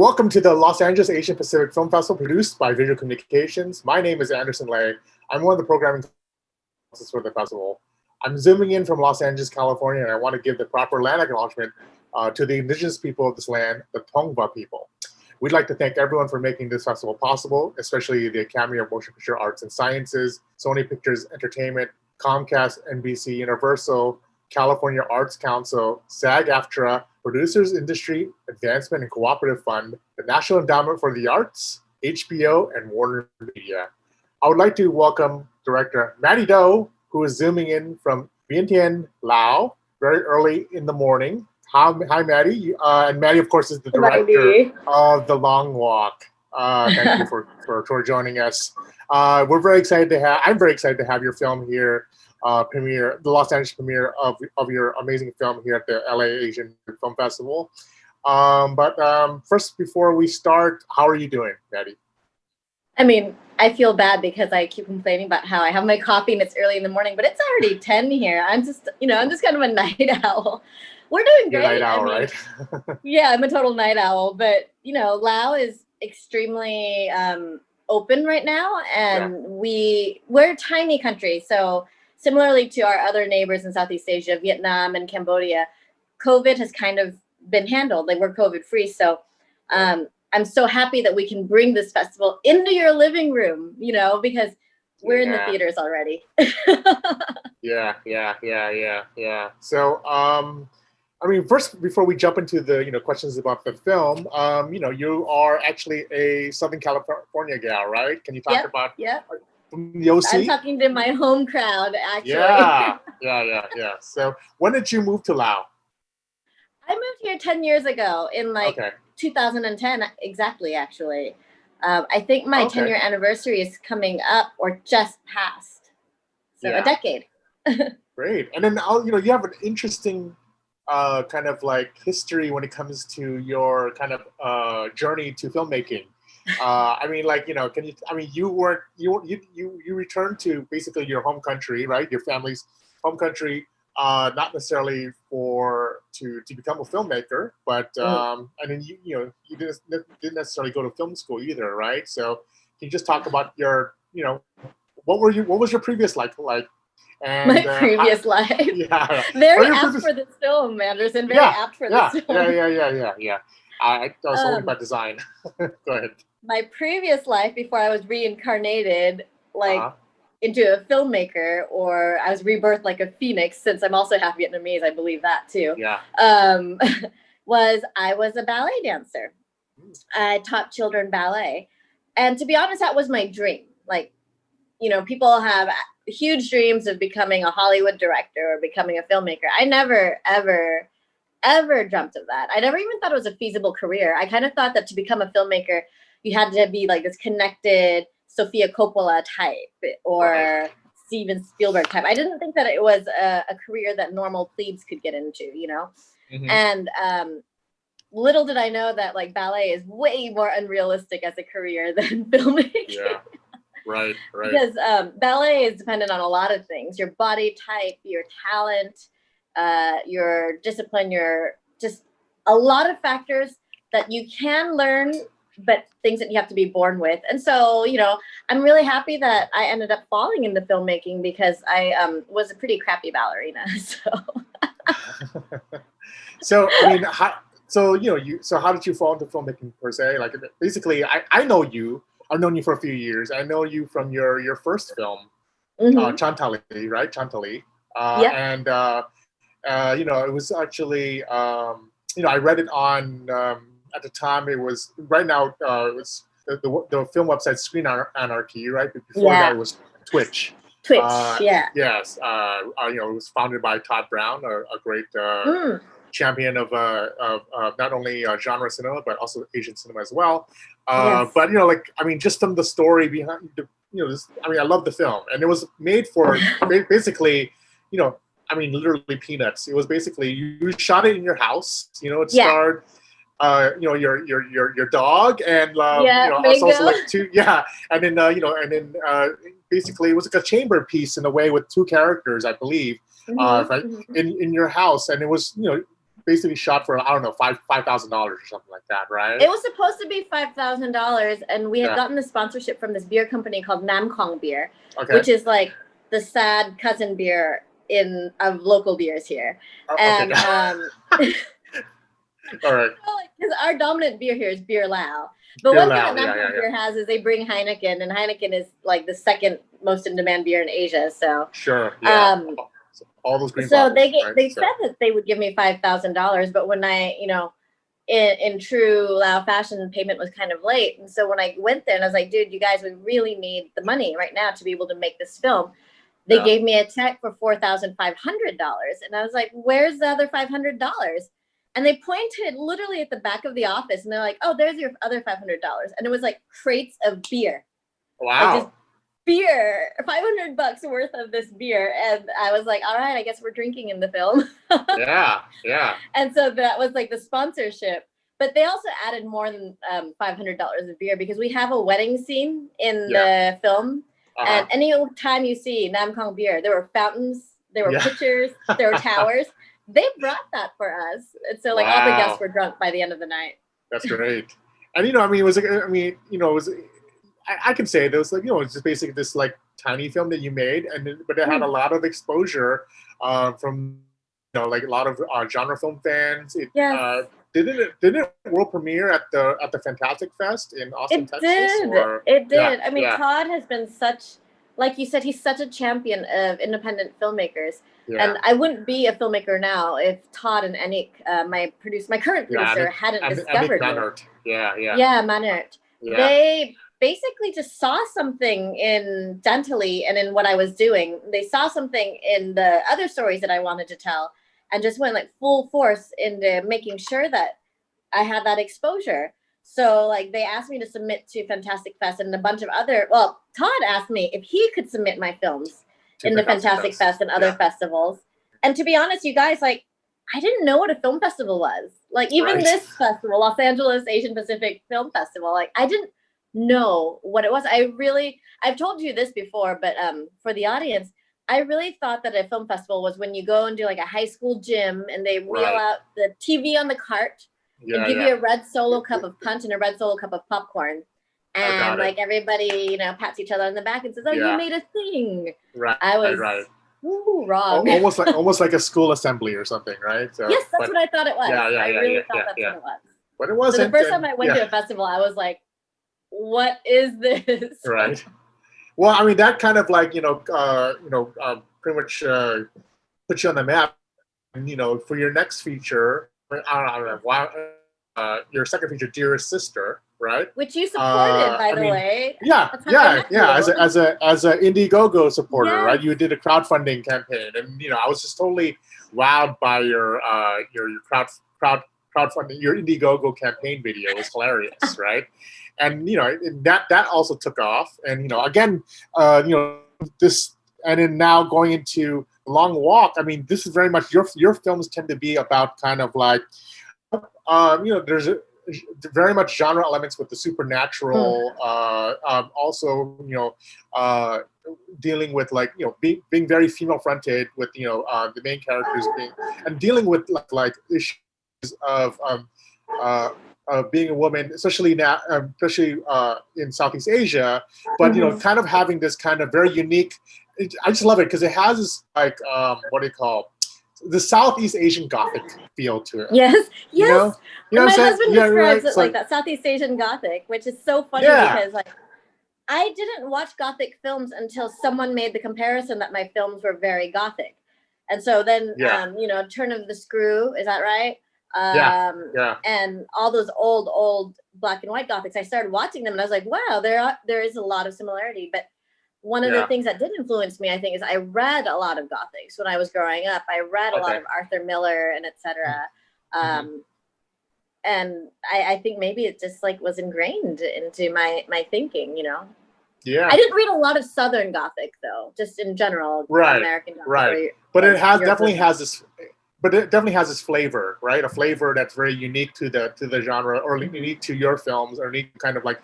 Welcome to the Los Angeles Asian Pacific Film Festival produced by Visual Communications. My name is Anderson Lay. I'm one of the programming consultants for the festival. I'm zooming in from Los Angeles, California, and I want to give the proper land acknowledgement to the indigenous people of this land, the Tongva people. We'd like to thank everyone for making this festival possible, especially the Academy of Motion Picture Arts and Sciences, Sony Pictures Entertainment, Comcast, NBC, Universal, California Arts Council, SAG-AFTRA, Producers Industry Advancement and Cooperative Fund, the National Endowment for the Arts, HBO, and Warner Media. I would like to welcome director Maddie Do, who is zooming in from Vientiane, Laos, very early in the morning. Hi, Maddie. And Maddie, of course, is the director of The Long Walk. Thank you for joining us. We're very excited to have. I'm very excited to have your film here. Premiere, the Los Angeles premiere of your amazing film here at the LA Asian Film Festival. First, before we start, how are you doing, Maddie? I mean, I feel bad because I keep complaining about how I have my coffee and it's early in the morning, but it's already 10 here. I'm just kind of a night owl. We're doing great. Night owl, right? Yeah, I'm a total night owl, but Lao is extremely open right now, and we're a tiny country, so similarly to our other neighbors in Southeast Asia, Vietnam and Cambodia, COVID has kind of been handled. Like, we're COVID free. So I'm so happy that we can bring this festival into your living room, because we're in the theaters already. Yeah. So, first, before we jump into the, questions about the film, you are actually a Southern California gal, right? Can you talk about from the OC? I'm talking to my home crowd, actually. Yeah. So when did you move to Laos? I moved here 10 years ago in 2010, exactly, actually. I think my 10-year anniversary is coming up or just passed. So a decade. Great. And then, you have an interesting kind of like history when it comes to your kind of journey to filmmaking. You returned to basically your home country, right? Your family's home country, not necessarily to become a filmmaker, but and then you didn't necessarily go to film school either, right? So can you just talk about your, what was your previous life like? And, my previous life. Yeah. Very apt for this film, Anderson. Very apt for this film. Yeah. I was only by design. Go ahead. My previous life, before I was reincarnated, into a filmmaker, or I was rebirthed like a phoenix, since I'm also half Vietnamese, I believe that too. Yeah. I was a ballet dancer. I taught children ballet. And to be honest, that was my dream. Like, people have huge dreams of becoming a Hollywood director or becoming a filmmaker. I never, ever dreamt of that. I never even thought it was a feasible career. I kind of thought that to become a filmmaker, you had to be like this connected Sofia Coppola type or Steven Spielberg type. I didn't think that it was a career that normal plebes could get into, Mm-hmm. And little did I know that like ballet is way more unrealistic as a career than filmmaking. Yeah. Right. Because ballet is dependent on a lot of things: your body type, your talent, your discipline, your just a lot of factors that you can learn, but things that you have to be born with. And so, I'm really happy that I ended up falling into filmmaking because I was a pretty crappy ballerina. So how did you fall into filmmaking per se? Like, basically, I know you. I've known you for a few years. I know you from your first film, Chantality, right? Chantality. And it was actually I read it on at the time. It was right now. It was the film website Screen Anarchy, right? But before that, it was Twitch. Yes. It was founded by Todd Brown, a great champion of not only genre cinema but also Asian cinema as well. But just from the story behind I love the film, and it was made for basically literally peanuts. It was basically you shot it in your house. It starred your dog and also like two and then basically it was like a chamber piece in a way with two characters, I believe, in your house, and it was basically shot for, I don't know, $5,000 or something like that, right? It was supposed to be $5,000, and we had gotten the sponsorship from this beer company called Nam Kong Beer, which is like the sad cousin beer of local beers here. And all right. Because our dominant beer here is Beer Lao. But one thing that Nam Kong Beer has is they bring Heineken, and Heineken is like the second most in demand beer in Asia. So sure, yeah. All those green bottles, they said that they would give me $5,000, but when I, in true Lao fashion, payment was kind of late. And so when I went there and I was like, dude, you guys, we really need the money right now to be able to make this film. They gave me a check for $4,500. And I was like, where's the other $500? And they pointed literally at the back of the office, and they're like, oh, there's your other $500. And it was like crates of beer. Wow. Like, beer, $500 worth of this beer. And I was like, all right, I guess we're drinking in the film. Yeah. And so that was like the sponsorship. But they also added more than $500 of beer, because we have a wedding scene in the film. And any time you see Nam Kong Beer, there were fountains, there were pictures, there were towers. They brought that for us. And so all the guests were drunk by the end of the night. That's great. And, it was like, it was, I can say this, like, it's just basically this like tiny film that you made, but it had a lot of exposure from, like a lot of genre film fans. Did it world premiere at the Fantastic Fest in Austin, Texas? It did. I mean, Todd has been such, like you said, he's such a champion of independent filmmakers. Yeah. And I wouldn't be a filmmaker now if Todd and Anik, my current producer, hadn't discovered it. Yeah, Manert. Yeah. They basically just saw something in Chantality and in what I was doing. They saw something in the other stories that I wanted to tell, and just went like full force into making sure that I had that exposure. So like they asked me to submit to Fantastic Fest and a bunch of other, Todd asked me if he could submit my films in the Fantastic Fest and other festivals. And to be honest, you guys, like, I didn't know what a film festival was. Like even this festival, Los Angeles Asian Pacific Film Festival, like I didn't know what it was. I've told you this before, but for the audience, I really thought that a film festival was when you go and do like a high school gym and they wheel out the TV on the cart and give you a red Solo cup of punch and a red Solo cup of popcorn. And like everybody, pats each other on the back and says, "Oh, you made a thing." Right. I was wrong. Almost like a school assembly or something, right? So, yes, that's what I thought it was. I really thought that's what it was. But it wasn't. So the first time I went to a festival, I was like, "What is this?" Right. Well, I mean, that kind of like pretty much put you on the map. And, for your next feature, I don't know why. Your second feature, Dearest Sister, right? Which you supported, by the way. Yeah. As a Indiegogo supporter, right? You did a crowdfunding campaign, and I was just totally wowed by your crowdfunding, your Indiegogo campaign video. It was hilarious, right? And that also took off, and again, this, and then now going into Long Walk. I mean, this is very much your films tend to be about kind of like. There's very much genre elements with the supernatural. Also, dealing with like being very female fronted with the main characters and dealing with like issues of being a woman, especially now, especially in Southeast Asia. But kind of having this kind of very unique. I just love it because it has this like what do you call? The Southeast Asian Gothic feel to it. Yes. You know my what I'm husband saying? describes it like that, Southeast Asian Gothic, which is so funny because like I didn't watch Gothic films until someone made the comparison that my films were very Gothic. And so then, Turn of the Screw, is that right? And all those old black and white Gothics, I started watching them and I was like, wow, there is a lot of similarity. But one of the things that did influence me, I think, is I read a lot of Gothics when I was growing up. I read a lot of Arthur Miller and etc. And I think maybe it just like was ingrained into my thinking, Yeah. I didn't read a lot of Southern Gothic though, just in general, American Gothic. Right. But it definitely has this. but it definitely has this flavor, right? A flavor that's very unique to the genre, or unique to your films, or unique kind of like,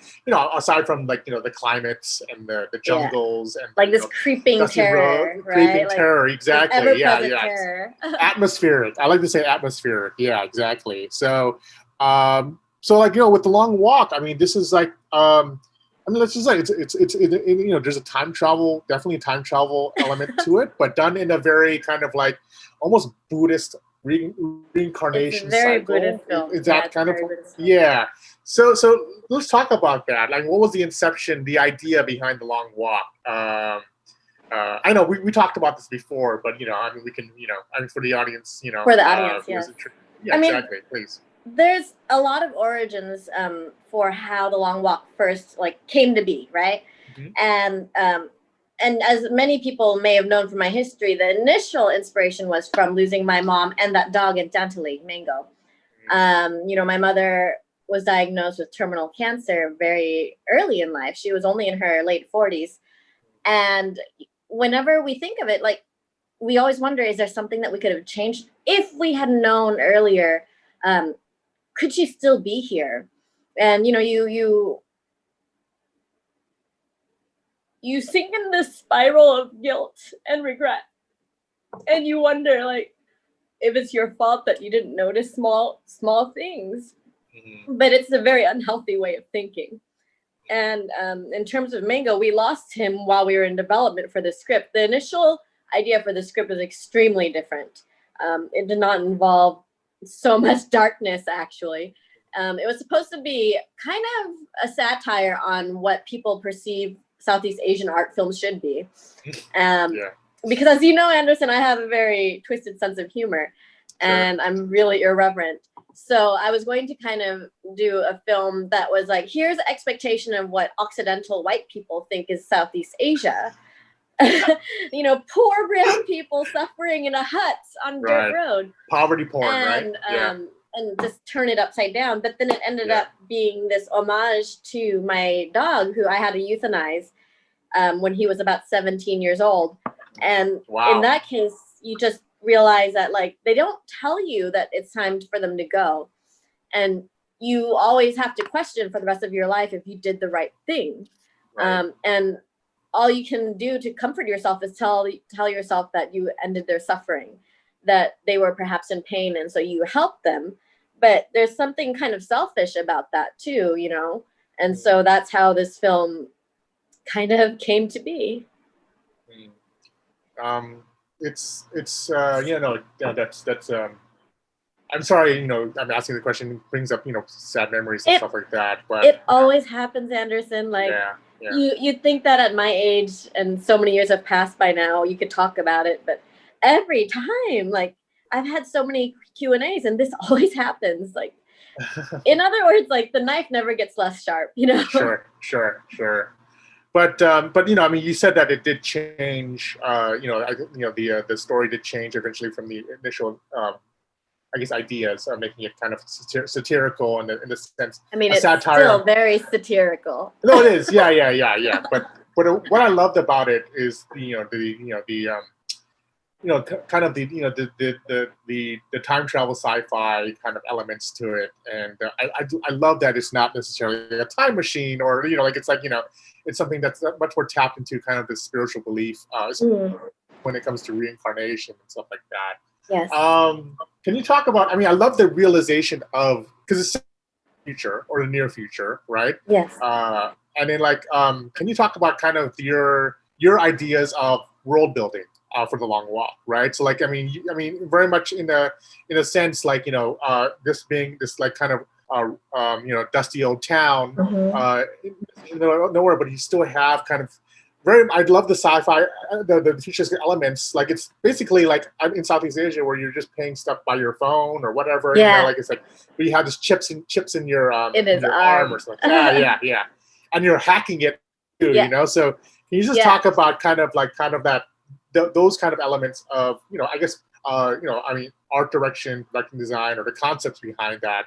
aside from like, the climates and the jungles and like this creeping terror, right? Creeping terror, exactly. Ever-present terror. Atmospheric. I like to say atmospheric. Yeah, exactly. So, so like, with The Long Walk, I mean, this is like, let's just say there's a definitely a time travel element to it, but done in a very kind of like almost Buddhist reincarnation it's a very cycle. Buddhist film. Is that kind of So let's talk about that. Like, what was the inception, the idea behind The Long Walk? I know we talked about this before, but I mean, we can for the audience, for the audience, yes. Yeah, exactly. Please. There's a lot of origins for how The Long Walk first came to be, right? Mm-hmm. And as many people may have known from my history, the initial inspiration was from losing my mom and that dog in Chantality, Mango. Mm-hmm. My mother was diagnosed with terminal cancer very early in life. She was only in her late 40s. And whenever we think of it, we always wonder, is there something that we could have changed if we had known earlier? Could she still be here? And you sink in this spiral of guilt and regret, and you wonder if it's your fault that you didn't notice small things. Mm-hmm. But it's a very unhealthy way of thinking. And in terms of Mango, we lost him while we were in development for the script. The initial idea for the script was extremely different. It did not involve so much darkness, actually. It was supposed to be kind of a satire on what people perceive Southeast Asian art films should be. Because as you know, Anderson, I have a very twisted sense of humor, and I'm really irreverent. So I was going to kind of do a film that was like, here's the expectation of what Occidental white people think is Southeast Asia. Poor brown people suffering in a hut on dirt road. Poverty porn, right? And just turn it upside down. But then it ended up being this homage to my dog, who I had to euthanize when he was about 17 years old. And in that case, you just realize that they don't tell you that it's time for them to go. And you always have to question for the rest of your life if you did the right thing. Right. And all you can do to comfort yourself is tell yourself that you ended their suffering, that they were perhaps in pain, and so you helped them. But there's something kind of selfish about that too, And so that's how this film kind of came to be. That's I'm sorry, I'm asking the question, it brings up, sad memories and stuff like that. But it always happens, Anderson. You'd think that at my age, and so many years have passed by now, you could talk about it, but every time, I've had so many Q&As, and this always happens. In other words, the knife never gets less sharp, Sure. But I mean, you said that it did change. The story did change eventually from the initial, I guess, ideas of making it kind of satirical in the sense. I mean, it's still very satirical. No, it is. Yeah. But what I loved about it is kind of the time travel sci-fi kind of elements to it, and I love that it's not necessarily a time machine, or it's something that's much more tapped into kind of the spiritual belief when it comes to reincarnation and stuff like that. Yes. Can you talk about? I mean, I love the realization of, because it's the future or the near future, right? Yes. And then can you talk about kind of your ideas of world building for The Long Walk, right? So I mean, very much in a sense, this being this kind of dusty old town, nowhere, but you still have kind of I'd love the sci-fi, the futuristic elements. It's basically I'm in Southeast Asia, where you're just paying stuff by your phone or whatever. Yeah. It's but you have this chips in your arm or something. Yeah. And you're hacking it too, So can you just talk about kind of that, those kind of elements of, I guess, I mean, art direction design, or the concepts behind that?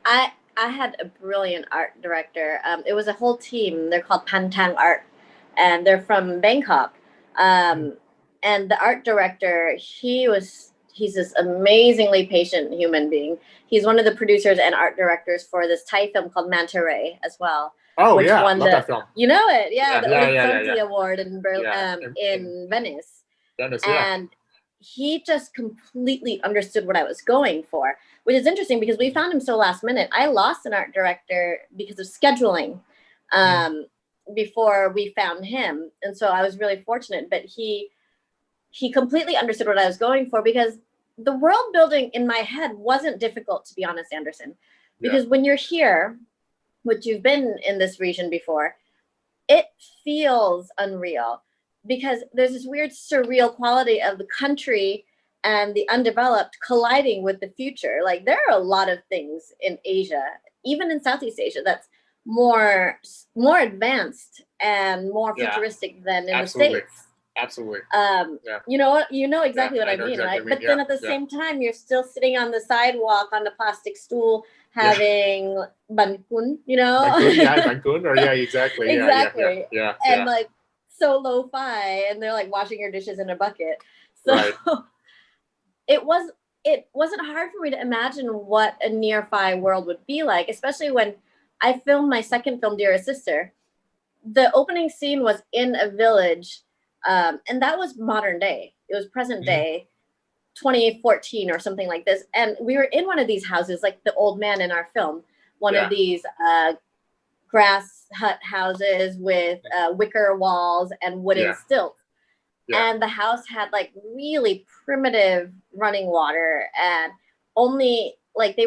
I had a brilliant art director. It was a whole team. They're called Pantang Art, and they're from Bangkok. And the art director, he was he's this amazingly patient human being. He's one of the producers and art directors for this Thai film called Manta Ray as well. Oh which yeah, won love the, that film. You know it, yeah, the yeah. Olympia Award in in Venice. Venice, yeah. And he just completely understood what I was going for, which is interesting because we found him so last minute. I lost an art director because of scheduling before we found him, and so I was really fortunate. But he completely understood what I was going for, because the world building in my head wasn't difficult, to be honest, Anderson. Because when you're here, which you've been in this region before, it feels unreal because there's this weird surreal quality of the country and the undeveloped colliding with the future. Like, there are a lot of things in Asia, even in Southeast Asia, that's more advanced and more futuristic than in the States. Absolutely. You know exactly what I mean, exactly right? But then at the same time, you're still sitting on the sidewalk on the plastic stool having banh kun, you know? Banh kun, or exactly. Exactly. Yeah. And like so lo-fi, and they're like washing your dishes in a bucket. So it wasn't hard for me to imagine what a near-fi world would be like, especially when I filmed my second film, Dearest Sister. The opening scene was in a village. And that was modern day. It was present day, 2014 or something like this. And we were in one of these houses, like the old man in our film, one of these grass hut houses with wicker walls and wooden stilts. And the house had like really primitive running water, and only like they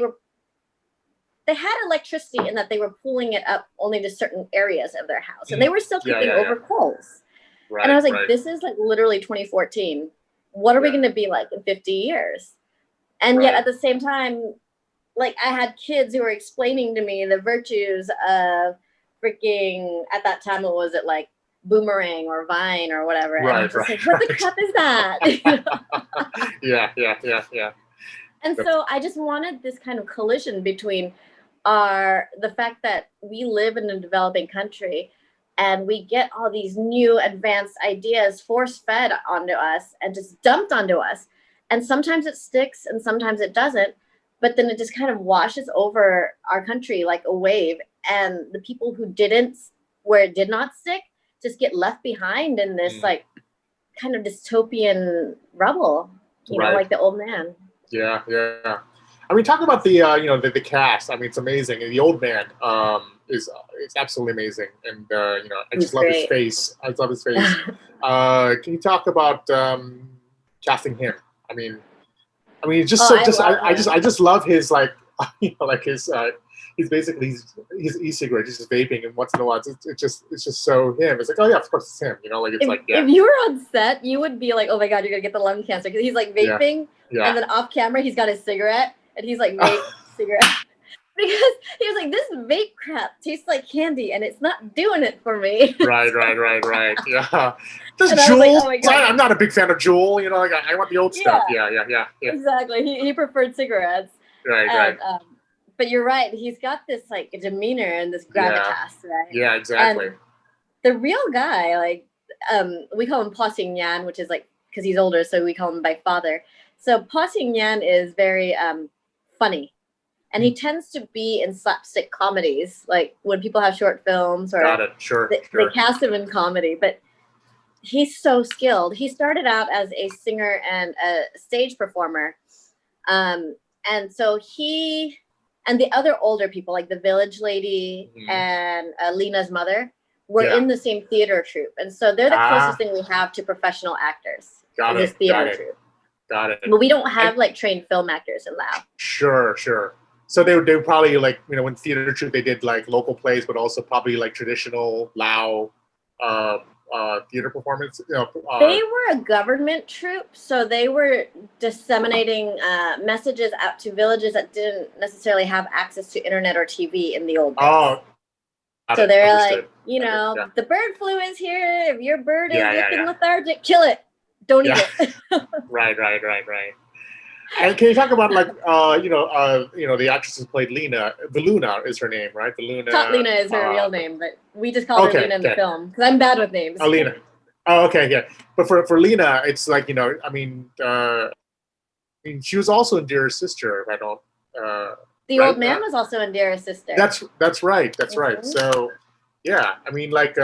had electricity in that they were pulling it up only to certain areas of their house. And they were still cooking over coals. Right, and I was like, this is like literally 2014. What are we going to be like in 50 years? And yet at the same time, like, I had kids who were explaining to me the virtues of freaking, at that time, what was it, like Boomerang or Vine or whatever. And I was just like, what the crap is that? Yeah. And so I just wanted this kind of collision between the fact that we live in a developing country and we get all these new advanced ideas force-fed onto us and just dumped onto us. And sometimes it sticks and sometimes it doesn't, but then it just kind of washes over our country like a wave. And the people who where it did not stick, just get left behind in this like kind of dystopian rubble, you know, like the old man. Yeah. I mean, talk about the the cast. I mean, it's amazing. And the old man is absolutely amazing, and I just love his face. I love his face. Can you talk about casting him? I mean, just I just love his like like his he's basically he's e-cigarette, he's just vaping, and once in a while it's just so him. It's like, oh yeah, of course it's him. Like it's if you were on set, you would be like, oh my god, you're gonna get the lung cancer, because he's like vaping, and then off camera he's got his cigarette. And he's like, vape cigarette. Because he was like, this vape crap tastes like candy and it's not doing it for me. Right. Yeah. This Juul. Like, oh my God. I'm not a big fan of Juul. Like I want the old stuff. Yeah. Exactly. He preferred cigarettes. Right. But you're right. He's got this like demeanor and this gravitas, right? Yeah, exactly. And the real guy, like, we call him Pa Sing Yan, which is like, because he's older, so we call him by father. So Pa Sing Yan is very funny, and he tends to be in slapstick comedies, like when people have short films or got it. Sure. They cast him in comedy. But he's so skilled. He started out as a singer and a stage performer, and so he and the other older people, like the village lady and Lena's mother, were in the same theater troupe, and so they're the closest thing we have to professional actors in this theater troupe. Got it. But we don't have like trained film actors in Lao. Sure. So they would probably like, when theater troupe, they did like local plays, but also probably like traditional Lao theater performance. They were a government troupe, so they were disseminating messages out to villages that didn't necessarily have access to internet or TV in the old days. Oh. So they're like, the bird flu is here. If your bird is looking lethargic, kill it. Don't eat it. Right. And can you talk about like the actress who played Lena? Viluna is her name, right? Viluna. Lena is her real name, but we just call her Lena in the film because I'm bad with names. Oh, Lena. Oh, okay, yeah. But for Lena, it's like mean, she was also in Dear Sister. If I don't. The old man was also in Dear Sister. That's right. That's right. So, yeah, I mean, like,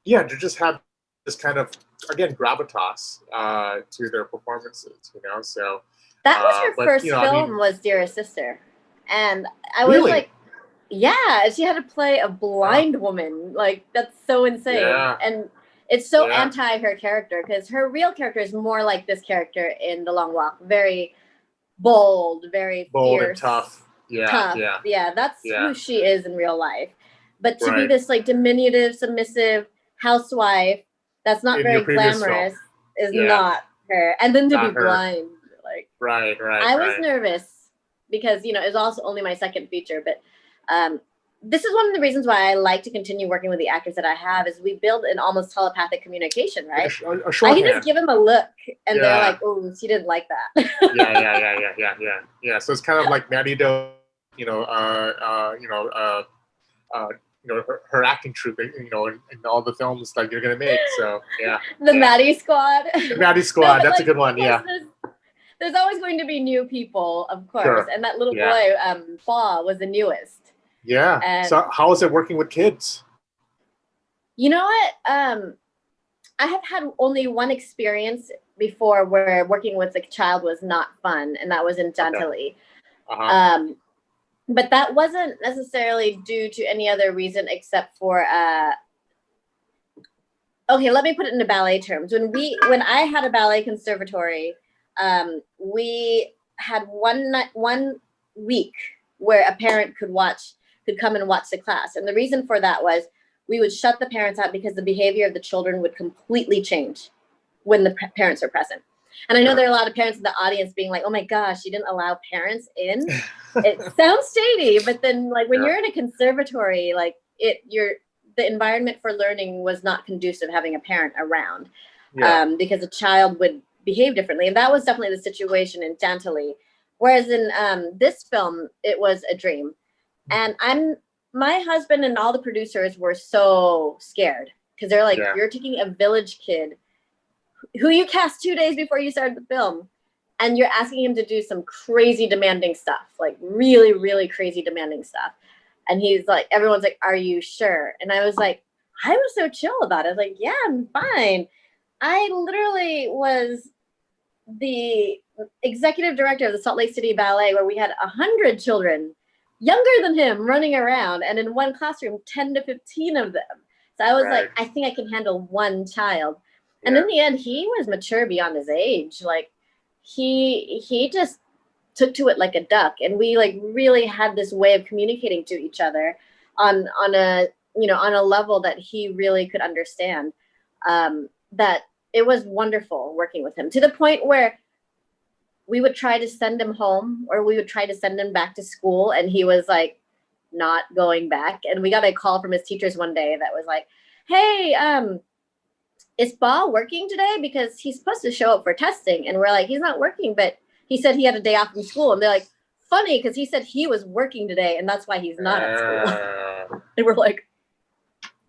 yeah, to just have this kind of, again, gravitas to their performances, you know. So that was her first film, was Dear Sister, and I was like, yeah, she had to play a blind woman. Like, that's so insane, and it's so anti her character, because her real character is more like this character in The Long Walk, very bold, very fierce, and tough. Yeah, that's who she is in real life. But to be this like diminutive, submissive housewife that's not very glamorous is not her. And then to be blind, like I was nervous because, you know, it was also only my second feature, but this is one of the reasons why I like to continue working with the actors that I have, is we build an almost telepathic communication, right? A I can just give them a look and they're like, oh, she didn't like that. Yeah. So it's kind of like Maddie Doe, her acting troupe, in all the films that you're gonna make. So the Maddie Squad. The Maddie Squad. That's a good one. Yeah. There's always going to be new people, of course, and that little boy, Paul, was the newest. Yeah. And so how is it working with kids? You know what? I have had only one experience before where working with a child was not fun, and that was in Chantality. Okay. But that wasn't necessarily due to any other reason except for okay, let me put it into ballet terms. When I had a ballet conservatory, we had one week where a parent could come and watch the class. And the reason for that was we would shut the parents out because the behavior of the children would completely change when the parents are present. And I know there are a lot of parents in the audience being like, oh my gosh, you didn't allow parents in? It sounds shady, but then like when you're in a conservatory, like the environment for learning was not conducive having a parent around because a child would behave differently. And that was definitely the situation in Chantality. Whereas in this film, it was a dream. And my husband and all the producers were so scared because they're like, you're taking a village kid who you cast 2 days before you started the film, and you're asking him to do some crazy demanding stuff, like really, really crazy demanding stuff. And he's like, everyone's like, are you sure? And I was like, I was so chill about it. I was like, yeah, I'm fine. I literally was the executive director of the Salt Lake City Ballet, where we had 100 children younger than him running around, and in one classroom, 10 to 15 of them. So I was like, I think I can handle one child. And in the end, he was mature beyond his age. Like he just took to it like a duck. And we like really had this way of communicating to each other on a level that he really could understand. That it was wonderful working with him, to the point where we would try to send him home, or we would try to send him back to school, and he was like not going back. And we got a call from his teachers one day that was like, hey, is Paul working today? Because he's supposed to show up for testing. And we're like, he's not working, but he said he had a day off from school. And they're like, funny, because he said he was working today, and that's why he's not at school. And we're like,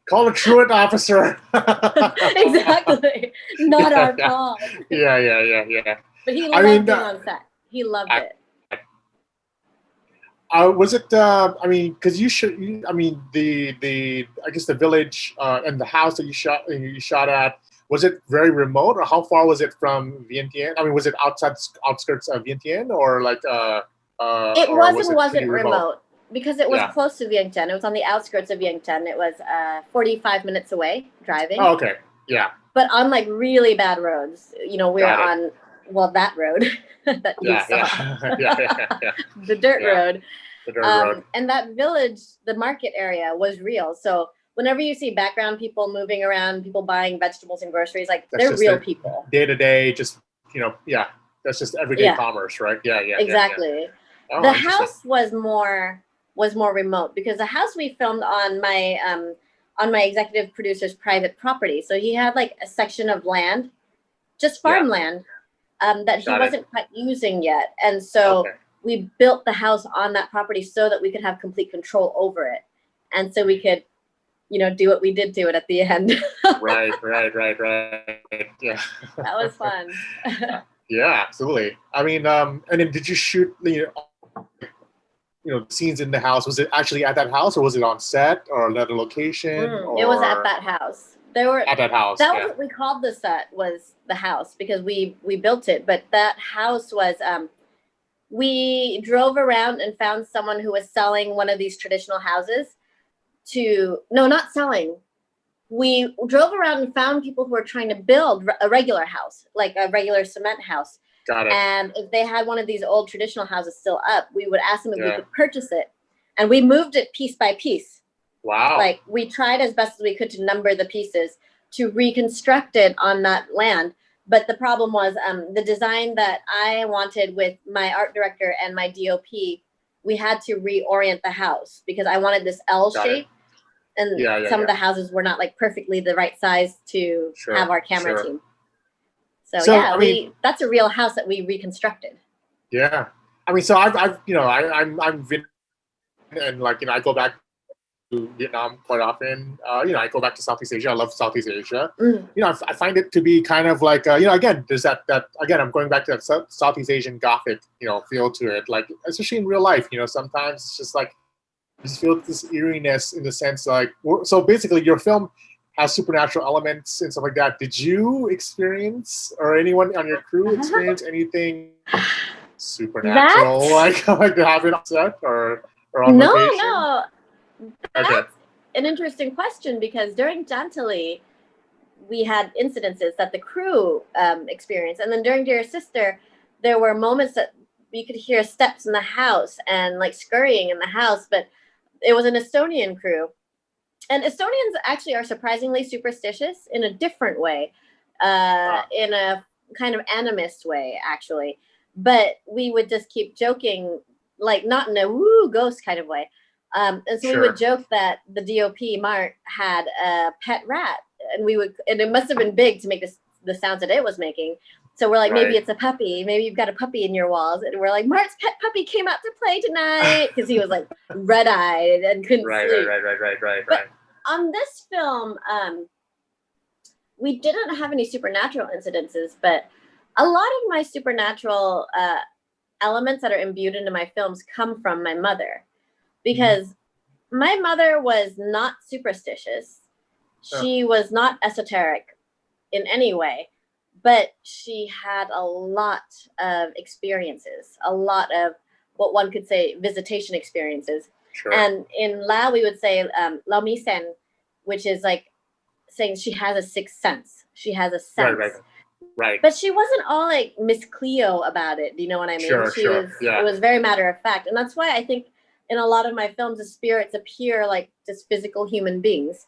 call a truant officer. Exactly. Not our Paul. Yeah. But he loved being on set. He loved it. Was it? Because I guess the village and the house that you shot at, was it very remote, or how far was it from Vientiane? I mean, was it outskirts of Vientiane, or like? It wasn't remote because it was close to Vientiane. It was on the outskirts of Vientiane. It was 45 minutes away driving. Oh, okay. Yeah. But on like really bad roads. You know, we were on that road that you saw. Yeah. The dirt road. The dirt road. And that village, the market area, was real. So whenever you see background people moving around, people buying vegetables and groceries, like they're real people. Day to day, just that's just everyday commerce, right? Yeah. Exactly. Yeah. Oh, the house was more remote because the house we filmed on my executive producer's private property. So he had like a section of land, just farmland, that he wasn't quite using yet. And so we built the house on that property so that we could have complete control over it. And so we could, do what we did to it at the end. Right. Yeah. That was fun. Yeah, absolutely. I mean, and then did you shoot scenes in the house? Was it actually at that house, or was it on set, or another location, It was at or that house. There were at that house? that was Yeah, what we called the set, was the house, because we built it. But that house was we drove around and found someone who was selling one of these traditional houses to no, not selling. We drove around and found people who were trying to build a regular house, like a regular cement house. got it. And if they had one of these old traditional houses still up, we would ask them if we Yeah. could purchase it. And we moved it piece by piece. Wow. Like, we tried as best as we could to number the pieces to reconstruct it on that land. But the problem was the design that I wanted with my art director and my DOP, we had to reorient the house because I wanted this L Got it. shape. And Yeah, some of the houses were not like perfectly the right size to have our camera team. So yeah, I mean, that's a real house that we reconstructed. Yeah, I mean, so I'm Vietnamese, and I go back to Vietnam quite often. I go back to Southeast Asia. I love Southeast Asia. I find it to be kind of like again, there's that again, I'm going back to that Southeast Asian Gothic feel to it. Like, especially in real life, sometimes it's just like you just feel this eeriness in the sense like, so basically your film has supernatural elements and stuff like that. Did you experience, or anyone on your crew experience anything supernatural like to have it on set or on location? No. That's an interesting question, because during Chantality, we had incidences that the crew experienced. And then during Dear Sister, there were moments that we could hear steps in the house and like scurrying in the house, but it was an Estonian crew. And Estonians actually are surprisingly superstitious in a different way, in a kind of animist way, actually. But we would just keep joking, like not in a woo ghost kind of way. And so we would joke that the DOP, Mark, had a pet rat, and it must have been big to make the sounds that it was making. So we're like, maybe it's a puppy. Maybe you've got a puppy in your walls. And we're like, Mark's pet puppy came out to play tonight, because he was like red-eyed and couldn't sleep. Right. But on this film, we didn't have any supernatural incidences, but a lot of my supernatural elements that are imbued into my films come from my mother, because my mother was not superstitious. She was not esoteric in any way. But she had a lot of experiences, a lot of what one could say visitation experiences. And in Lao, we would say Lao American, which is like saying she has a sixth sense. She has a sense. Right. But she wasn't all like Miss Cleo about it. Do you know what I mean? It was very matter of fact. And that's why I think in a lot of my films, the spirits appear like just physical human beings.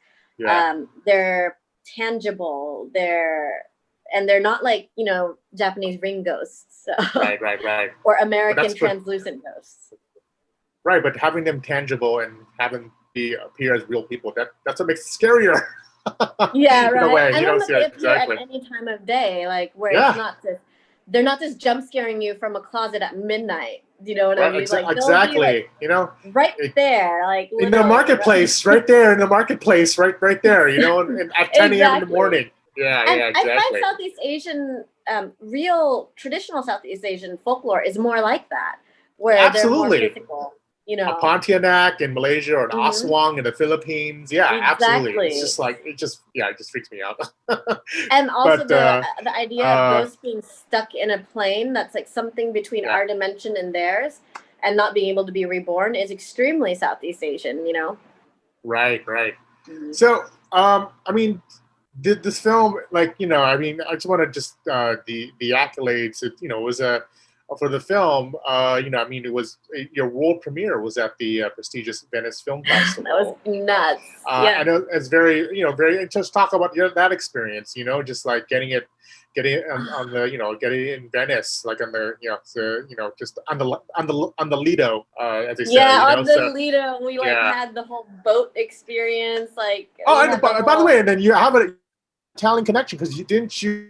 They're tangible. They're not like, Japanese ring ghosts. So. Right. Or American translucent ghosts. Right, but having them tangible and having them appear as real people, that's what makes it scarier. Yeah, right. In a way, and then they appear at any time of day, like where they're not just jump scaring you from a closet at midnight. Do you know what I mean? Exactly. Right there, like in the marketplace, right there in the marketplace, right there. And at 10 a.m. in the morning. Yeah, exactly. I find Southeast Asian, real traditional Southeast Asian folklore is more like that, where they're more physical. A Pontianak in Malaysia, or an Aswang in the Philippines. Yeah, absolutely. It's just like it just freaks me out. And also the idea of ghosts being stuck in a plane that's like something between our dimension and theirs, and not being able to be reborn, is extremely Southeast Asian. Right. So, I mean, did this film, I just want to just the accolades. It was for the film. It was your world premiere was at the prestigious Venice Film Festival. That was nuts. And it's very, very. Just talk about that experience. Just like getting it on the, getting it in Venice, like on the, just on the Lido, as they say. On the Lido, we had the whole boat experience. And by the way, and then you have an Italian connection, because didn't you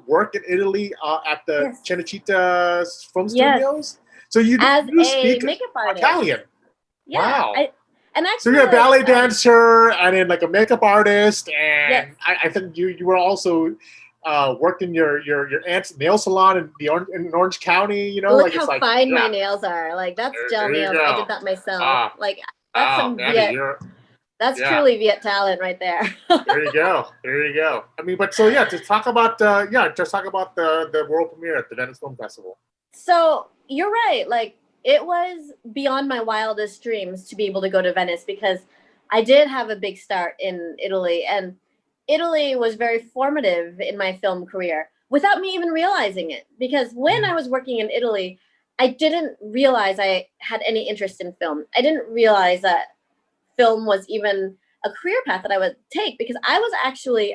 work in Italy at the Cinecittà film studios? So you speak makeup artist. Italian. Yeah, wow. And actually, so you're a ballet dancer and then like a makeup artist, and I think you were also worked in your aunt's nail salon in Orange County, you know? Look Like, how it's like, fine my yeah, nails are. Like that's gel there you nails. I go. did that myself. Ah, Like that's some Mandy, Viet. That's truly Viet talent right there. there you go. There you go. I mean, but so yeah, to talk about just talk about the world premiere at the Venice Film Festival. So you're right. Like it was beyond my wildest dreams to be able to go to Venice because I did have a big start in Italy, and Italy was very formative in my film career without me even realizing it. Because when I was working in Italy, I didn't realize I had any interest in film. I didn't realize that film was even a career path that I would take because I was actually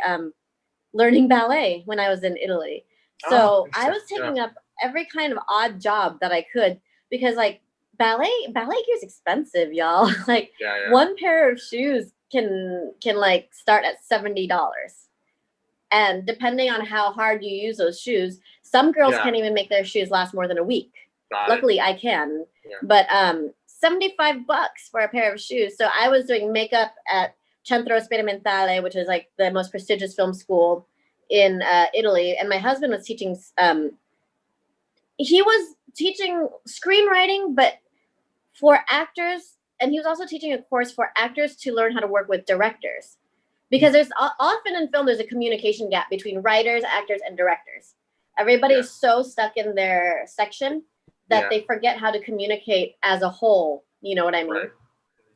learning ballet when I was in Italy. So I was taking up every kind of odd job that I could because like ballet gear is expensive, y'all. Like one pair of shoes can like start at $70. And depending on how hard you use those shoes, some girls can't even make their shoes last more than a week. Luckily I can. But $75 for a pair of shoes. So I was doing makeup at Centro Sperimentale, which is like the most prestigious film school in Italy. And my husband was teaching, he was teaching screenwriting, but for actors. And he was also teaching a course for actors to learn how to work with directors. Because there's often in film, there's a communication gap between writers, actors, and directors. Everybody's so stuck in their section that they forget how to communicate as a whole. You know what I mean? Right.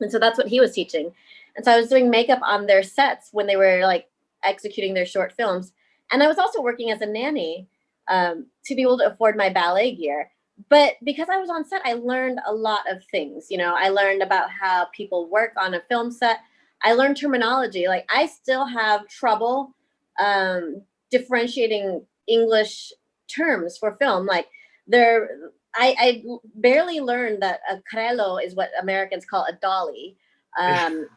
And so that's what he was teaching. And so I was doing makeup on their sets when they were like executing their short films. And I was also working as a nanny to be able to afford my ballet gear. But because I was on set, I learned a lot of things. You know, I learned about how people work on a film set. I learned terminology. Like I still have trouble differentiating English terms for film. Like I barely learned that a carrello is what Americans call a dolly. And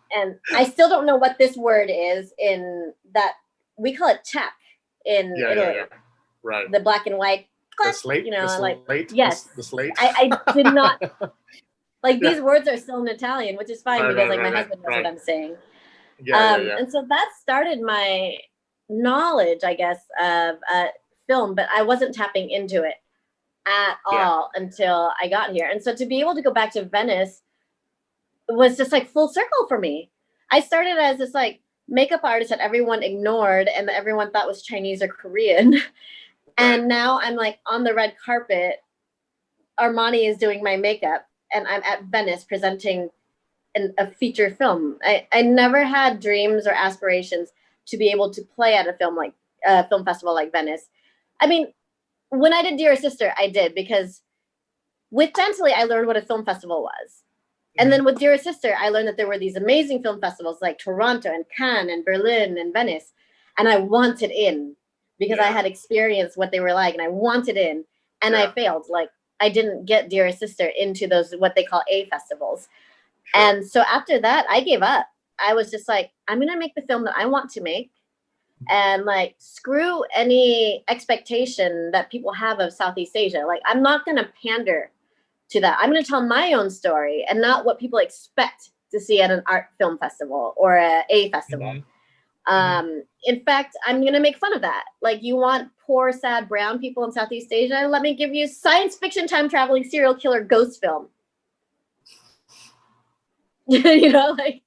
I still don't know what this word is in that we call it check in Italy. Right. The black and white. The slate, you know, the like slate, yes. The slate. I did not like these words are still in Italian, which is fine because like my husband knows what I'm saying. And so that started my knowledge, I guess, of film, but I wasn't tapping into it at all until I got here. And so to be able to go back to Venice was just like full circle for me. I started as this like makeup artist that everyone ignored and that everyone thought was Chinese or Korean. And now I'm like on the red carpet. Armani is doing my makeup and I'm at Venice presenting a feature film. I never had dreams or aspirations to be able to play at a film festival like Venice. I mean, when I did Dear Sister, I did because with Chantality, I learned what a film festival was. And then with Dear Sister, I learned that there were these amazing film festivals like Toronto and Cannes and Berlin and Venice. And I wanted in because I had experienced what they were like and I wanted in and I failed. Like I didn't get Dear Sister into those, what they call A festivals. Sure. And so after that, I gave up. I was just like, I'm going to make the film that I want to make and like screw any expectation that people have of Southeast Asia. Like, I'm not going to pander to that. I'm going to tell my own story and not what people expect to see at an art film festival or a festival. In fact, I'm going to make fun of that. Like, you want poor, sad brown people in Southeast Asia? Let me give you science fiction time traveling serial killer ghost film. You know, like,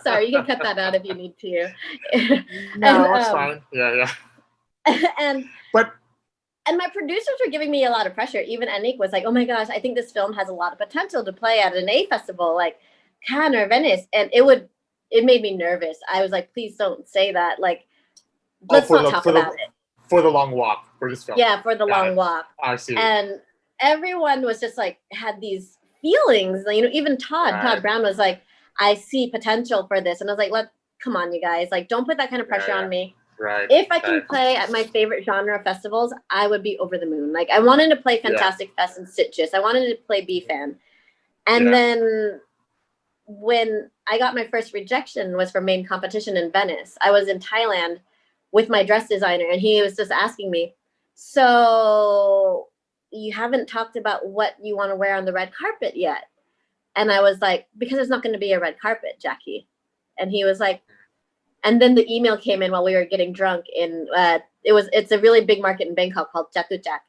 sorry, you can cut that out if you need to. No, that's fine. Yeah. And my producers were giving me a lot of pressure. Even Anik was like, oh my gosh, I think this film has a lot of potential to play at an A festival like Cannes or Venice. And it made me nervous. I was like, please don't say that. Like, let's not talk about it. For the long walk, for this film. Yeah, for the long walk. I see. And everyone was just like, had these feelings. You know, even Todd Brown was like, I see potential for this. And I was like, come on, you guys. Like, don't put that kind of pressure on me. Right. If I can play at my favorite genre festivals, I would be over the moon. Like, I wanted to play Fantastic Fest and Sitges. I wanted to play BFAN. And then when I got my first rejection was for main competition in Venice. I was in Thailand with my dress designer, and he was just asking me, so you haven't talked about what you want to wear on the red carpet yet? And I was like, because there's not going to be a red carpet, Jackie. And he was like, And then the email came in while we were getting drunk in, it's a really big market in Bangkok called Chatuchak.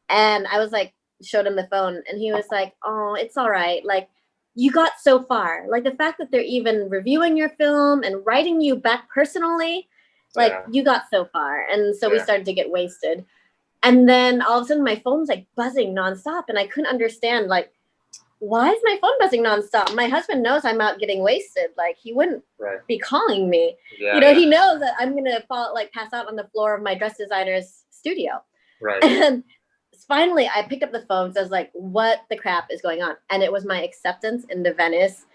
And I was like, showed him the phone and he was like, oh, it's all right. Like, you got so far. Like the fact that they're even reviewing your film and writing you back personally, like you got so far. And so we started to get wasted. And then all of a sudden my phone was like buzzing nonstop and I couldn't understand, like, why is my phone buzzing nonstop? My husband knows I'm out getting wasted. Like he wouldn't be calling me. He knows that I'm going to pass out on the floor of my dress designer's studio. Right. And finally I picked up the phone. So I was like, what the crap is going on? And it was my acceptance into Venice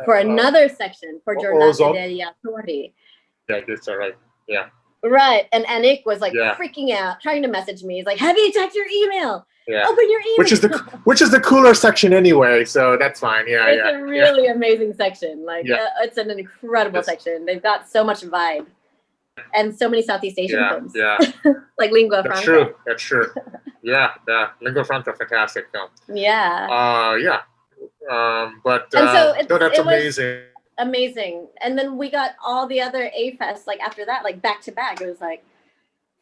for another section for Giornata degli Attori. Yeah, that's all right. Yeah. Right. And Anik was like freaking out, trying to message me. He's like, have you checked your email? Yeah. Open your email. Which is the cooler section anyway, so that's fine. Yeah, it's a really amazing section. Like it's an incredible section. They've got so much vibe. And so many Southeast Asian films. Yeah. Like Lingua Franca. That's true. Yeah, Lingua Franca, fantastic film. Yeah. But and so no, that's amazing. Amazing. And then we got all the other A-Fest like after that, like back to back. It was like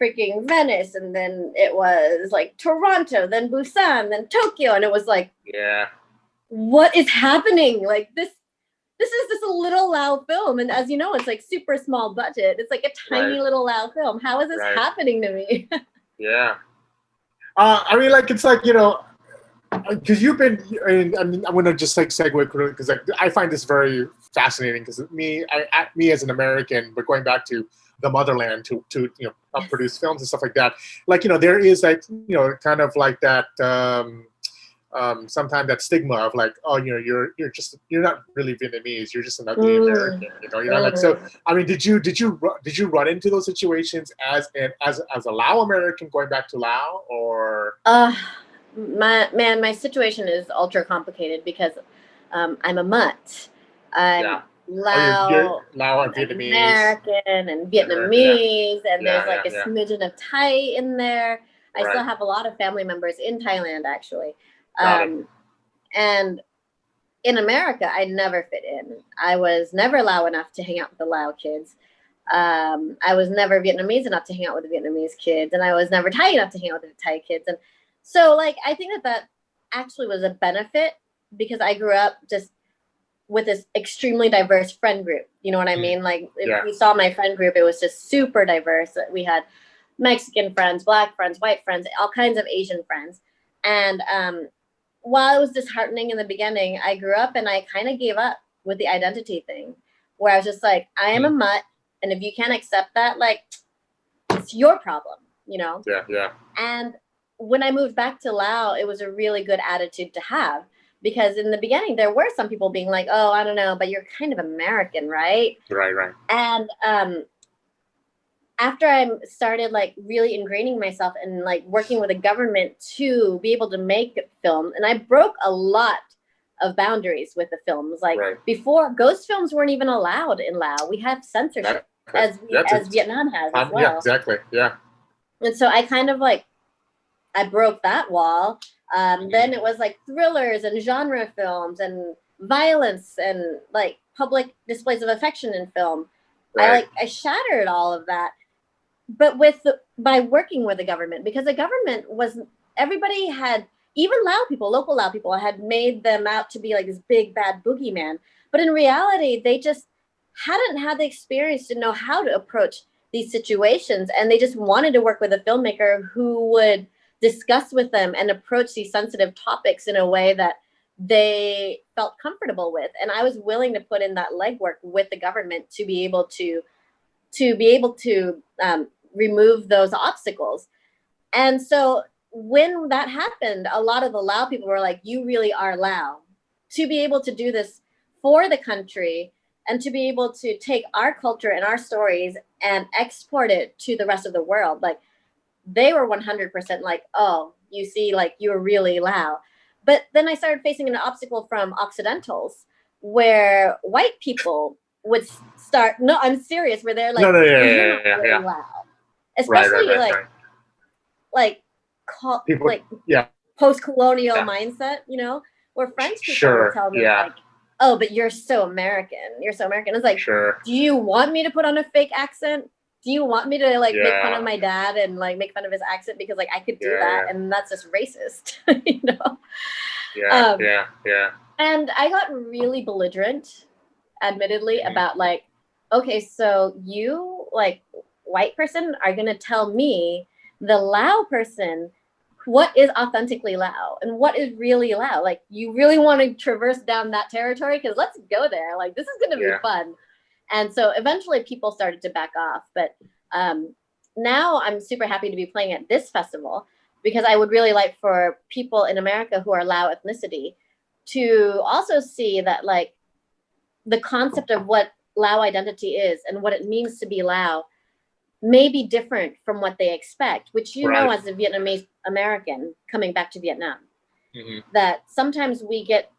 freaking Venice, and then it was like Toronto, then Busan, then Tokyo, and it was like, what is happening? Like this is just a little Lao film, and as you know, it's like super small budget. It's like a tiny little Lao film. How is this happening to me? I mean, like it's like, you know, because you've been, I mean, I'm gonna just like segue because I find this very fascinating because me as an American, but going back to the motherland to you know produce films and stuff like that, like, you know, there is like, you know, kind of like that sometimes that stigma of like, oh, you know, you're not really Vietnamese, you're just an ugly American, you know, like, so I mean, did you run into those situations as a Lao American going back to Lao, or my situation is ultra complicated because I'm a mutt. I'm Lao, Lao and Vietnamese, American and Vietnamese, and there's like a smidgen of Thai in there. I still have a lot of family members in Thailand, actually. And in America, I never fit in. I was never Lao enough to hang out with the Lao kids. I was never Vietnamese enough to hang out with the Vietnamese kids, and I was never Thai enough to hang out with the Thai kids. And so, like, I think that actually was a benefit because I grew up just with this extremely diverse friend group. You know what I mean? Like, if you saw my friend group, it was just super diverse. We had Mexican friends, Black friends, white friends, all kinds of Asian friends. And while it was disheartening in the beginning, I grew up and I kind of gave up with the identity thing, where I was just like, I am a mutt, and if you can't accept that, like, it's your problem, you know? And when I moved back to Lao, it was a really good attitude to have, because in the beginning, there were some people being like, oh, I don't know, but you're kind of American, right? Right. And after I started like really ingraining myself and like working with the government to be able to make film, and I broke a lot of boundaries with the films. Like before, ghost films weren't even allowed in Lao. We have censorship as Vietnam has as well. Yeah, exactly. Yeah. And so I kind of like, I broke that wall. Then it was like thrillers and genre films and violence and like public displays of affection in film. I shattered all of that. But by working with the government, because the government everybody had, even Lao people, local Lao people, had made them out to be like this big bad boogeyman. But in reality, they just hadn't had the experience to know how to approach these situations. And they just wanted to work with a filmmaker who would discuss with them and approach these sensitive topics in a way that they felt comfortable with. And I was willing to put in that legwork with the government to be able to remove those obstacles. And so when that happened, a lot of the Lao people were like, you really are Lao. To be able to do this for the country and to be able to take our culture and our stories and export it to the rest of the world, like, they were 100% like, oh, you see, like, you're really Lao. But then I started facing an obstacle from Occidentals, where white people would start, no, I'm serious, where they're like, yeah. Lao. Especially post-colonial mindset, you know, where French people would tell me like, oh, but you're so American. You're so American. It's like, Sure. do you want me to put on a fake accent? Do you want me to like make fun Yeah. of my dad and like make fun of his accent because like I could do Yeah, that yeah. and that's just racist, you know? Yeah, yeah. And I got really belligerent, admittedly, Mhm. about like, okay, so you, like, white person, are gonna tell me, the Lao person, what is authentically Lao and what is really Lao? Like, you really want to traverse down that territory? Because let's go there. Like, this is gonna be Yeah. fun. And so eventually people started to back off. But now I'm super happy to be playing at this festival because I would really like for people in America who are Lao ethnicity to also see that like the concept of what Lao identity is and what it means to be Lao may be different from what they expect, which you know Right. as a Vietnamese American coming back to Vietnam, Mhm. that sometimes we get,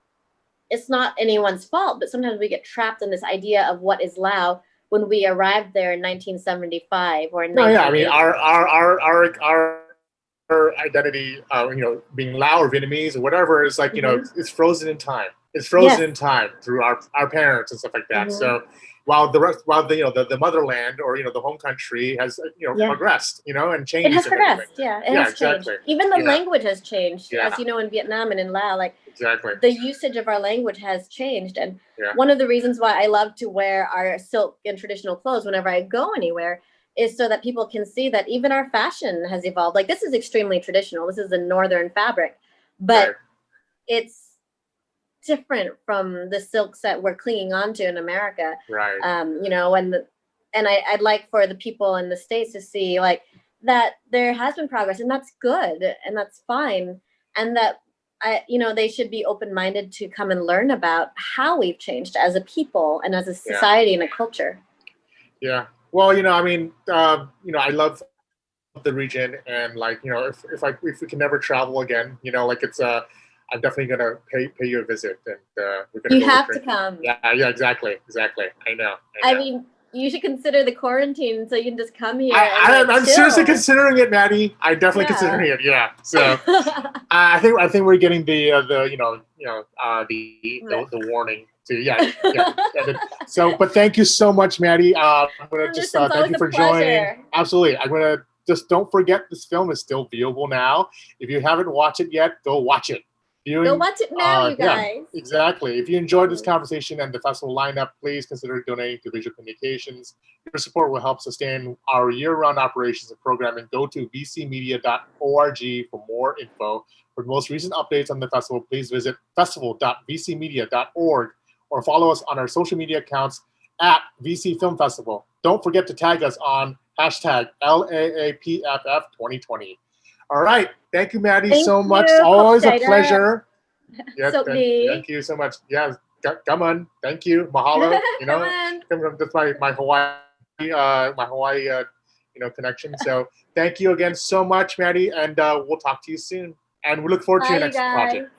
it's not anyone's fault, but sometimes we get trapped in this idea of what is Lao when we arrived there in 1975 or in No, yeah. I mean, 1980. our identity, being Lao or Vietnamese or whatever, is like it's frozen in time. It's frozen in time through our parents and stuff like that. So while the motherland or the home country has progressed, and changed. It has and progressed. everything. Yeah, it Yeah, has exactly. changed. Even the Yeah. language has changed, Yeah. as you know, in Vietnam and in Laos. Like Exactly. the usage of our language has changed, and Yeah. one of the reasons why I love to wear our silk and traditional clothes whenever I go anywhere is so that people can see that even our fashion has evolved. Like this is extremely traditional. This is a northern fabric, but Right. it's different from the silks that we're clinging onto in America. Right. And I'd like for the people in the States to see like that there has been progress, and that's good and that's fine, and that they should be open-minded to come and learn about how we've changed as a people and as a society and a culture. Yeah. Well, I mean, I love the region, and like, if we can never travel again, like it's I'm definitely gonna pay you a visit, and we're gonna. You go have to drink. come. Yeah, exactly. I know. I mean, you should consider the quarantine so you can just come here. I'm seriously considering it, Maddie. I'm definitely considering it. Yeah. So I think we're getting the warning. So, but thank you so much, Maddie. I'm gonna just thank you for joining. Absolutely. I'm gonna just don't forget this film is still viewable now. If you haven't watched it yet, go watch it. Go watch it now, you guys. Yeah, exactly. If you enjoyed this conversation and the festival lineup, please consider donating to Visual Communications. Your support will help sustain our year-round operations and programming. Go to vcmedia.org for more info. For the most recent updates on the festival, please visit festival.vcmedia.org or follow us on our social media accounts at VC Film Festival. Don't forget to tag us on hashtag LAAPFF 2020. All right. Thank you, Maddie, so much. Always a pleasure. Yeah, thank you so much. Yeah, come on. Thank you. Mahalo. That's my Hawaii connection. So thank you again so much, Maddie, and we'll talk to you soon. And we look forward to your next project.